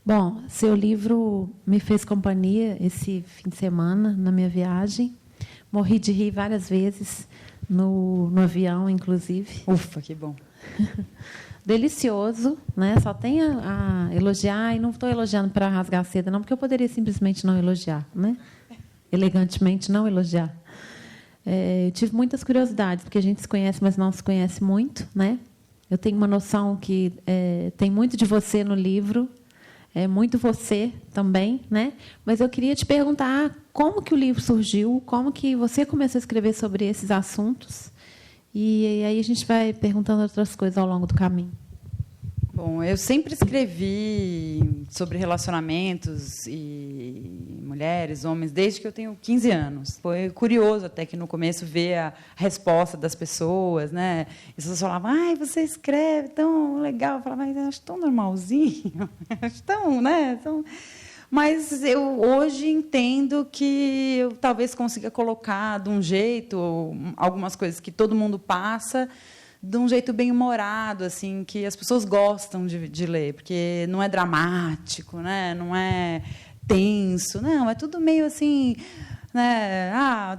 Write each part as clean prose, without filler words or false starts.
Bom, seu livro me fez companhia esse fim de semana, na minha viagem. Morri de rir várias vezes, no avião, inclusive. Ufa, que bom. Delicioso, né? Só tem a elogiar, e não estou elogiando para rasgar a seda, não, porque eu poderia simplesmente não elogiar, né? Elegantemente não elogiar. Eu tive muitas curiosidades, porque a gente se conhece, mas não se conhece muito, né? Eu tenho uma noção que tem muito de você no livro, muito você também, né? Mas eu queria te perguntar como que o livro surgiu, como que você começou a escrever sobre esses assuntos, e aí a gente vai perguntando outras coisas ao longo do caminho. Bom, eu sempre escrevi sobre relacionamentos e mulheres, homens, desde que eu tenho 15 anos. Foi curioso até que no começo ver a resposta das pessoas, né? As pessoas falavam, ai, você escreve tão legal. Eu falava, mas eu acho tão normalzinho, acho tão, né? Tão... Mas eu hoje entendo que eu talvez consiga colocar de um jeito algumas coisas que todo mundo passa, de um jeito bem humorado, assim, que as pessoas gostam de ler, porque não é dramático, né? Não é tenso, não, é tudo meio assim, né?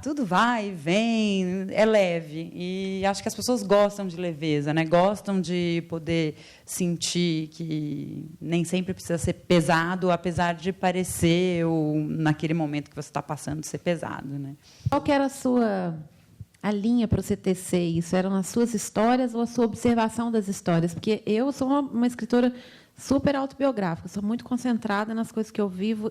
Tudo vai e vem, é leve. E acho que as pessoas gostam de leveza, né? Gostam de poder sentir que nem sempre precisa ser pesado, apesar de parecer, ou naquele momento que você está passando, ser pesado, né? Qual que era a linha para você tecer isso? Eram as suas histórias ou a sua observação das histórias? Porque eu sou uma escritora super autobiográfica, sou muito concentrada nas coisas que eu vivo,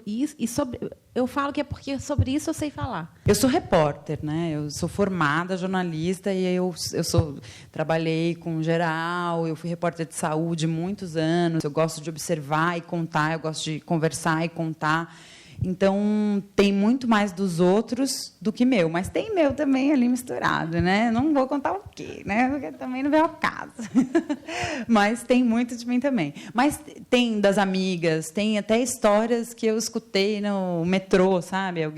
eu falo que é porque sobre isso eu sei falar. Eu sou repórter, né? Eu sou formada jornalista e trabalhei com geral, eu fui repórter de saúde muitos anos, eu gosto de observar e contar, eu gosto de conversar e contar. Então, tem muito mais dos outros do que meu, mas tem meu também ali misturado, né? Não vou contar o quê, né? Porque também não veio ao caso. Mas tem muito de mim também. Mas tem das amigas, tem até histórias que eu escutei no metrô, sabe? A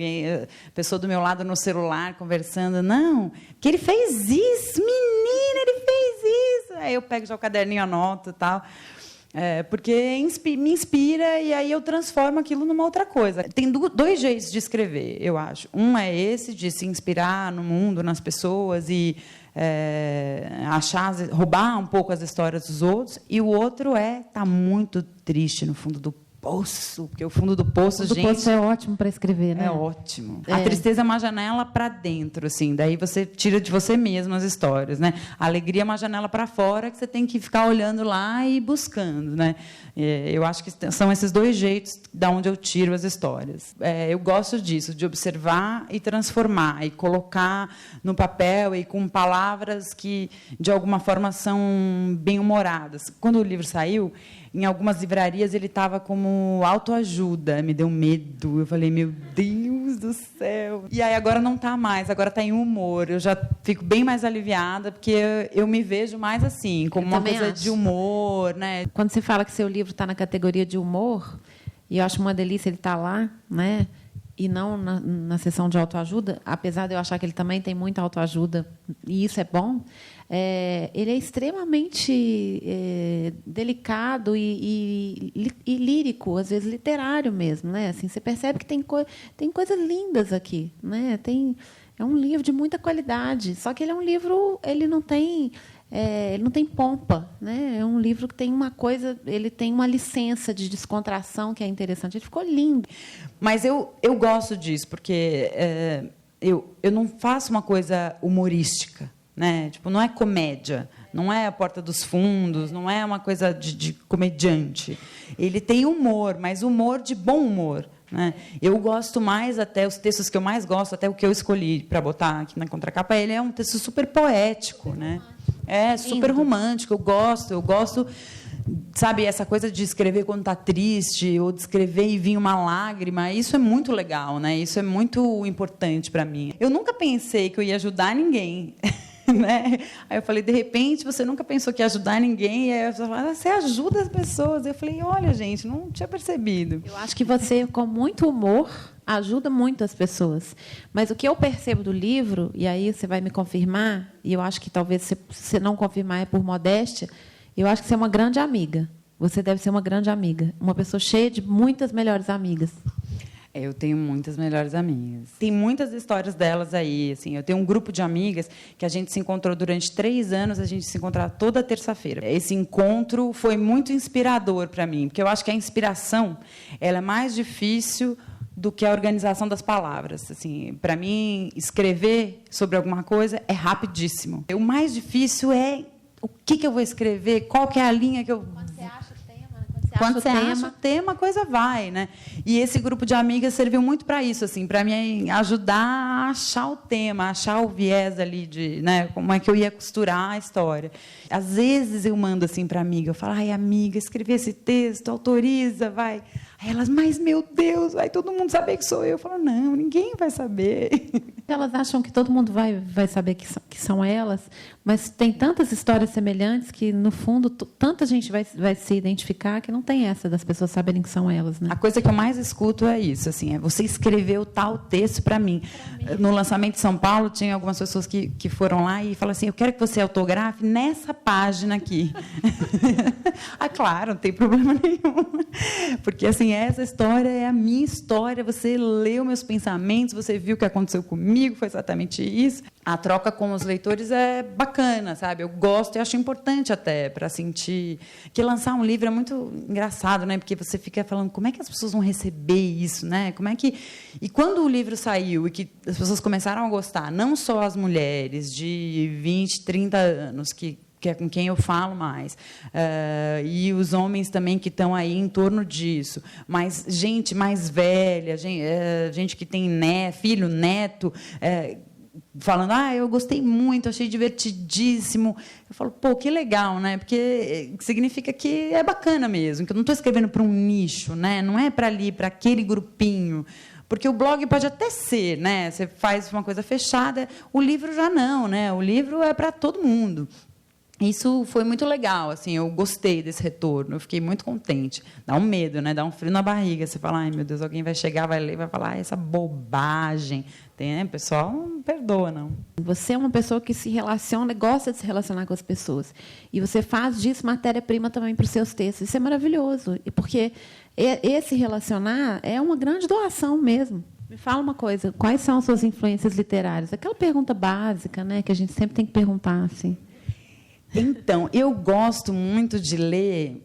pessoa do meu lado no celular conversando, não, que ele fez isso, menina, ele fez isso. Aí eu pego já o caderninho, anoto e tal. Porque me inspira e aí eu transformo aquilo numa outra coisa. Tem dois jeitos de escrever, eu acho. Um é esse, de se inspirar no mundo, nas pessoas e roubar um pouco as histórias dos outros. E o outro estar muito triste no fundo do poço, porque o fundo do poço, gente... O fundo do poço é ótimo para escrever, né? É ótimo. A tristeza é uma janela para dentro, assim, daí você tira de você mesmo as histórias, né? A alegria é uma janela para fora que você tem que ficar olhando lá e buscando, né? Eu acho que são esses dois jeitos de onde eu tiro as histórias. Eu gosto disso, de observar e transformar, e colocar no papel e com palavras que, de alguma forma, são bem-humoradas. Quando o livro saiu, em algumas livrarias ele estava como autoajuda, me deu medo. Eu falei, meu Deus do céu. E aí agora não está mais, agora está em humor. Eu já fico bem mais aliviada, porque eu me vejo mais assim, como uma coisa de humor, né? Quando você fala que seu livro está na categoria de humor, e eu acho uma delícia ele estar lá, né? E não na seção de autoajuda, apesar de eu achar que ele também tem muita autoajuda, e isso é bom, ele é extremamente delicado e lírico, às vezes literário mesmo, né? Assim, você percebe que tem coisas lindas aqui, né? É um livro de muita qualidade, só que ele é um livro, ele não tem pompa, né? É um livro que tem uma coisa, ele tem uma licença de descontração que é interessante. Ele ficou lindo. Mas eu gosto disso, porque eu não faço uma coisa humorística, né? Tipo, não é comédia, não é a Porta dos Fundos, não é uma coisa de comediante. Ele tem humor, mas humor de bom humor, né? Eu gosto mais, até os textos que eu mais gosto, até o que eu escolhi para botar aqui na contracapa, ele é um texto super poético, né? Super romântico, eu gosto, sabe, essa coisa de escrever quando está triste, ou de escrever e vir uma lágrima, isso é muito legal, né? Isso é muito importante para mim. Eu nunca pensei que eu ia ajudar ninguém, né? Aí eu falei, de repente, você nunca pensou que ia ajudar ninguém, e aí eu falei, você ajuda as pessoas. Eu falei, olha, gente, não tinha percebido. Eu acho que você, com muito humor, ajuda muito as pessoas. Mas o que eu percebo do livro, e aí você vai me confirmar, e eu acho que talvez se você não confirmar é por modéstia, eu acho que você é uma grande amiga. Você deve ser uma grande amiga, uma pessoa cheia de muitas melhores amigas. Eu tenho muitas melhores amigas. Tem muitas histórias delas aí. Assim, eu tenho um grupo de amigas que a gente se encontrou durante 3 anos, a gente se encontrava toda terça-feira. Esse encontro foi muito inspirador para mim, porque eu acho que a inspiração ela é mais difícil do que a organização das palavras. Assim, para mim, escrever sobre alguma coisa é rapidíssimo. O mais difícil é o que eu vou escrever, qual que é a linha que eu... Quando você acha o tema, a coisa vai, né? E esse grupo de amigas serviu muito para isso, assim, para me ajudar a achar o tema, a achar o viés ali de, né, como é que eu ia costurar a história. Às vezes eu mando assim para amiga, eu falo, ai, amiga, escrevi esse texto, autoriza, vai. Aí elas, mas meu Deus, vai todo mundo saber que sou eu. Eu falo, não, ninguém vai saber. Elas acham que todo mundo vai saber que são elas, mas tem tantas histórias semelhantes que, no fundo, tanta gente vai se identificar que não tem essa das pessoas saberem que são elas, né? A coisa que eu mais escuto é isso, assim, é você escreveu tal texto para mim. No lançamento de São Paulo, tinha algumas pessoas que foram lá e falaram assim, eu quero que você autografe nessa página aqui. Ah, claro, não tem problema nenhum. Porque, assim, essa história é a minha história, você leu meus pensamentos, você viu o que aconteceu comigo, foi exatamente isso. A troca com os leitores é bacana, sabe? Eu gosto e acho importante até para sentir que lançar um livro é muito engraçado, né? Porque você fica falando como é que as pessoas vão receber isso, né? Como é que e quando o livro saiu e que as pessoas começaram a gostar, não só as mulheres de 20, 30 anos que é com quem eu falo mais, e os homens também que estão aí em torno disso, mas gente mais velha, gente que tem filho, neto, falando, eu gostei muito, achei divertidíssimo. Eu falo, pô, que legal, né? Porque significa que é bacana mesmo, que eu não estou escrevendo para um nicho, né? Não é para ali, para aquele grupinho. Porque o blog pode até ser, né? Você faz uma coisa fechada, o livro já não, né? O livro é para todo mundo. Isso foi muito legal, assim, eu gostei desse retorno, eu fiquei muito contente. Dá um medo, né? Dá um frio na barriga, você fala, ai, meu Deus, alguém vai chegar, vai ler, vai falar, essa bobagem. Tem, né? O pessoal não perdoa, não. Você é uma pessoa que se relaciona, gosta de se relacionar com as pessoas. E você faz disso matéria-prima também para os seus textos. Isso é maravilhoso, porque esse relacionar é uma grande doação mesmo. Me fala uma coisa, quais são as suas influências literárias? Aquela pergunta básica, né, que a gente sempre tem que perguntar, assim. Então, eu gosto muito de ler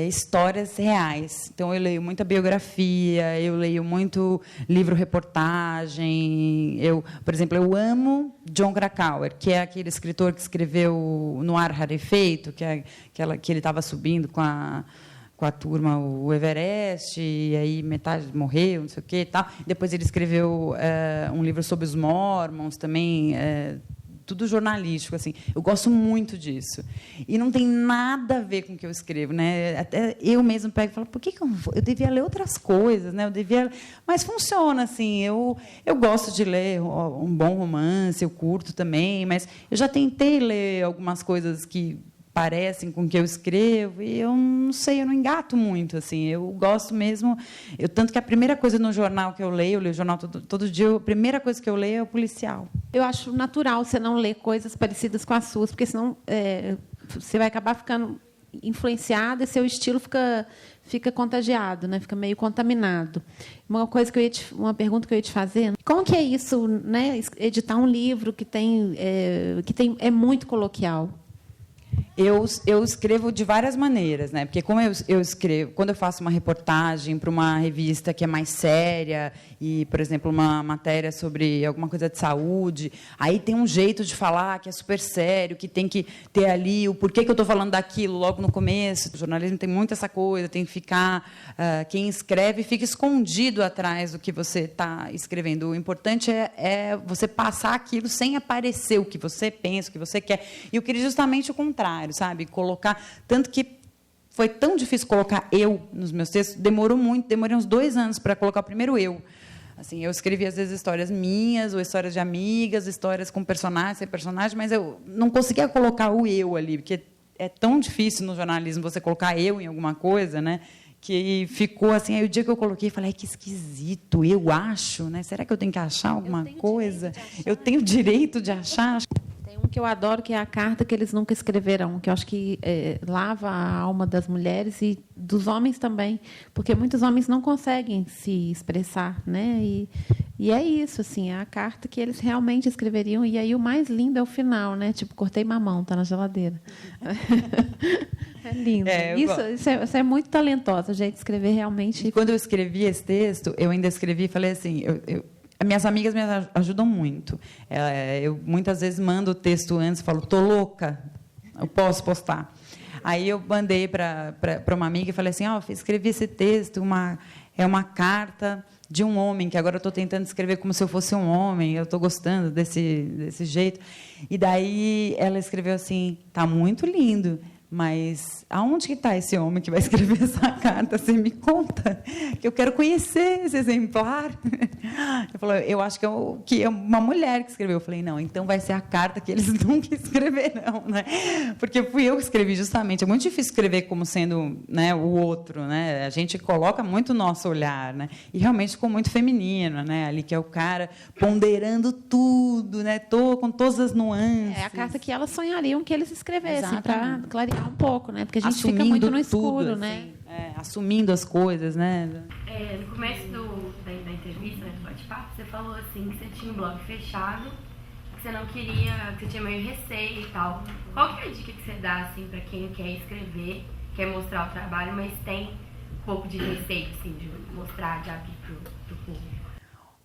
histórias reais. Então, eu leio muita biografia, eu leio muito livro-reportagem. Por exemplo, eu amo Jon Krakauer, que é aquele escritor que escreveu Noir Rarefeito, que ele estava subindo com a turma o Everest, e aí metade morreu, não sei o quê e tal. Depois ele escreveu um livro sobre os Mormons também, tudo jornalístico, assim. Eu gosto muito disso. E não tem nada a ver com o que eu escrevo, né? Até eu mesmo pego e falo, por que eu devia ler outras coisas, né? Mas funciona, assim. Eu gosto de ler um bom romance, eu curto também, mas eu já tentei ler algumas coisas que parecem com o que eu escrevo e eu não sei, eu não engato muito, assim. Eu gosto mesmo, tanto que a primeira coisa no jornal que eu leio o jornal todo dia, a primeira coisa que eu leio é o policial. Eu acho natural você não ler coisas parecidas com as suas, porque senão você vai acabar ficando influenciada e seu estilo fica contagiado, né? Fica meio contaminado. Uma pergunta que eu ia te fazer, como que é isso, né? Editar um livro que é muito coloquial? Eu escrevo de várias maneiras, né? Porque como eu escrevo, quando eu faço uma reportagem para uma revista que é mais séria e, por exemplo, uma matéria sobre alguma coisa de saúde, aí tem um jeito de falar que é super sério, que tem que ter ali o porquê que eu estou falando daquilo logo no começo. O jornalismo tem muito essa coisa, tem que ficar quem escreve fica escondido atrás do que você está escrevendo. O importante é você passar aquilo sem aparecer o que você pensa, o que você quer. E eu queria justamente o contrário, sabe? Colocar, tanto que foi tão difícil colocar eu nos meus textos, demorei uns 2 anos para colocar o primeiro eu. Assim, eu escrevi às vezes histórias minhas ou histórias de amigas, histórias com personagens, sem personagem, mas eu não conseguia colocar o eu ali, porque é tão difícil no jornalismo você colocar eu em alguma coisa, né? Que ficou assim, aí o dia que eu coloquei, falei, que esquisito, eu acho, né? Será que eu tenho que achar alguma coisa? Eu tenho direito de achar? que eu adoro, que é a carta que eles nunca escreverão, que eu acho que lava a alma das mulheres e dos homens também, porque muitos homens não conseguem se expressar, né? E é isso, assim, é a carta que eles realmente escreveriam. E aí o mais lindo é o final, né? Tipo, cortei mamão, está na geladeira. É lindo. Isso é muito talentosa, a gente escrever realmente. E quando eu escrevi esse texto, eu ainda escrevi e falei assim, minhas amigas me ajudam muito. Eu muitas vezes mando o texto antes e falo, tô louca, eu posso postar. Aí eu mandei para uma amiga e falei assim, escrevi esse texto, é uma carta de um homem, que agora eu estou tentando escrever como se eu fosse um homem, eu estou gostando desse jeito. E daí ela escreveu assim, tá muito lindo, mas aonde que está esse homem que vai escrever essa carta? Você me conta, que eu quero conhecer esse exemplar. Ele falou, eu acho que é uma mulher que escreveu. Eu falei, não, então vai ser a carta que eles nunca escreverão, né? Porque fui eu que escrevi, justamente. É muito difícil escrever como sendo, né, o outro, né? A gente coloca muito o nosso olhar, né? E realmente ficou muito feminino, né? Ali que é o cara ponderando tudo, né? Com todas as nuances. É a carta que elas sonhariam que eles escrevessem, para clarear um pouco, né? Porque a gente fica muito no escuro, tudo, né? Assim, assumindo as coisas, né? No começo da entrevista, né, do bate-papo, você falou assim que você tinha um blog fechado, que você não queria, que você tinha meio receio e tal. Qual que é a dica que você dá assim para quem quer escrever, quer mostrar o trabalho, mas tem um pouco de receio assim, de mostrar, de abrir pro público?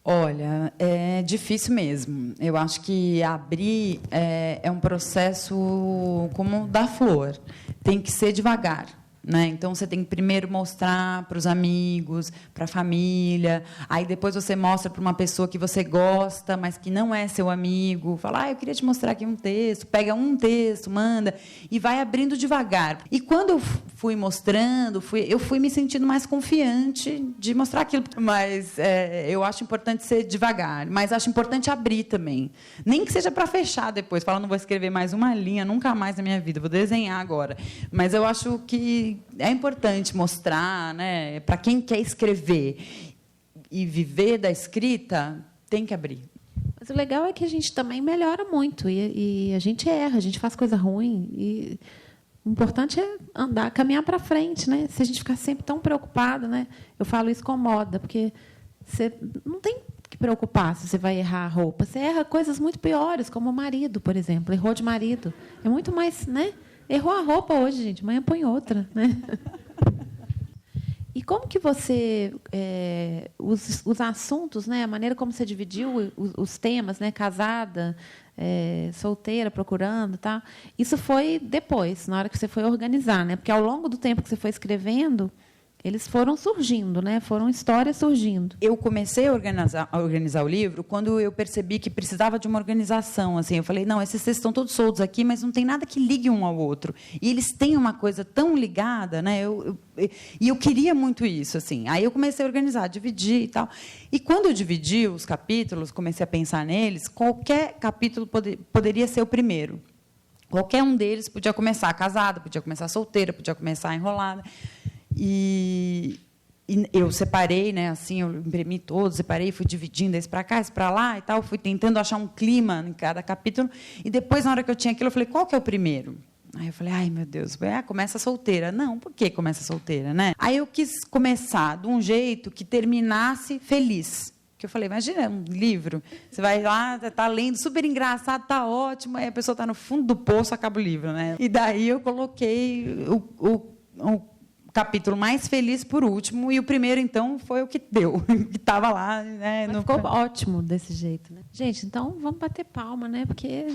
Olha, é difícil mesmo. Eu acho que abrir é um processo como dar flor. Tem que ser devagar, né? Então, você tem que primeiro mostrar para os amigos, para a família. Aí, depois, você mostra para uma pessoa que você gosta, mas que não é seu amigo. Fala, eu queria te mostrar aqui um texto. Pega um texto, manda. E vai abrindo devagar. E, quando eu fui mostrando, eu fui me sentindo mais confiante de mostrar aquilo. Mas eu acho importante ser devagar. Mas acho importante abrir também. Nem que seja para fechar depois. Fala, não vou escrever mais uma linha, nunca mais na minha vida. Vou desenhar agora. Mas eu acho que é importante mostrar, né? Para quem quer escrever e viver da escrita, tem que abrir. Mas o legal é que a gente também melhora muito e a gente erra, a gente faz coisa ruim e o importante é caminhar para frente, né? Se a gente ficar sempre tão preocupado, né? Eu falo isso com moda, porque você não tem que preocupar se você vai errar a roupa. Você erra coisas muito piores, como o marido, por exemplo, errou de marido. É muito mais, né? Errou a roupa hoje, gente. Amanhã põe outra, né? E como que você os assuntos, né? A maneira como você dividiu os temas, né? Casada, solteira, procurando, tá? Isso foi depois, na hora que você foi organizar, né? Porque ao longo do tempo que você foi escrevendo, eles foram surgindo, né? Foram histórias surgindo. Eu comecei a organizar o livro quando eu percebi que precisava de uma organização. Assim, eu falei, não, esses textos estão todos soltos aqui, mas não tem nada que ligue um ao outro. E eles têm uma coisa tão ligada, né? E eu queria muito isso, assim. Aí eu comecei a organizar, dividir e tal. E quando eu dividi os capítulos, comecei a pensar neles, qualquer capítulo poderia ser o primeiro. Qualquer um deles podia começar casada, podia começar solteira, podia começar enrolada. E eu separei, né, assim, eu imprimi todos, separei, fui dividindo esse para cá, esse para lá e tal, fui tentando achar um clima em cada capítulo. E depois, na hora que eu tinha aquilo, eu falei, qual que é o primeiro? Aí eu falei, ai, meu Deus, começa solteira. Não, por que começa solteira, né? Aí eu quis começar de um jeito que terminasse feliz. Que eu falei, imagina um livro, você vai lá, está lendo, super engraçado, está ótimo, aí a pessoa está no fundo do poço, acaba o livro, né? E daí eu coloquei o capítulo mais feliz por último, e o primeiro, então, foi o que deu, que estava lá. Né, ficou ótimo desse jeito. Né? Gente, então, vamos bater palma, né? Porque...